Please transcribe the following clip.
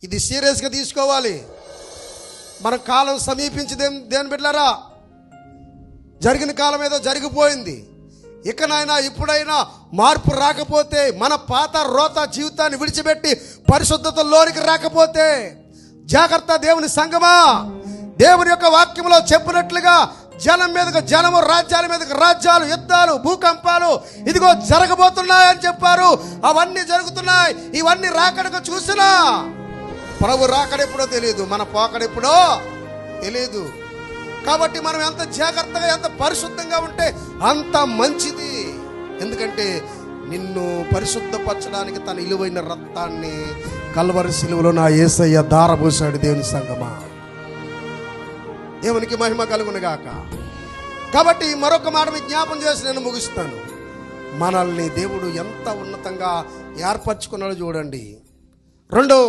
ఇది సీరియస్గా తీసుకోవాలి. మన కాలం సమీపించింది. దేని బిడ్డలారా, జరిగిన కాలం ఏదో జరిగిపోయింది. ఇకనైనా ఇప్పుడైనా మార్పు రాకపోతే, మన పాత రోత జీవితాన్ని విడిచిపెట్టి పరిశుద్ధతలోనికి రాకపోతే జాగ్రత్త దేవుని సంగమా. దేవుని యొక్క వాక్యంలో చెప్పినట్లుగా జనం మీదకు జనము, రాజ్యాల మీదకు రాజ్యాలు, యుద్ధాలు, భూకంపాలు ఇదిగో జరగబోతున్నాయని చెప్పారు. అవన్నీ జరుగుతున్నాయి. ఇవన్నీ రాకడకు చూసినా ప్రభు రాకడెప్పుడో తెలియదు, మన పోకడెప్పుడో తెలియదు. కాబట్టి మనం ఎంత జాగ్రత్తగా, ఎంత పరిశుద్ధంగా ఉంటే అంత మంచిది. ఎందుకంటే నిన్ను పరిశుద్ధపరచడానికి తన విలువైన రక్తాన్ని కల్వరి సిలువలో నా యేసయ్య ధారపోసాడు. దేవుని సంగమా, దేవునికి మహిమ కలుగును గాక. కాబట్టి మరొక మాట మీకు జ్ఞాపం చేసి నేను ముగిస్తాను. మనల్ని దేవుడు ఎంత ఉన్నతంగా ఏర్పరచుకున్నాడో చూడండి. 2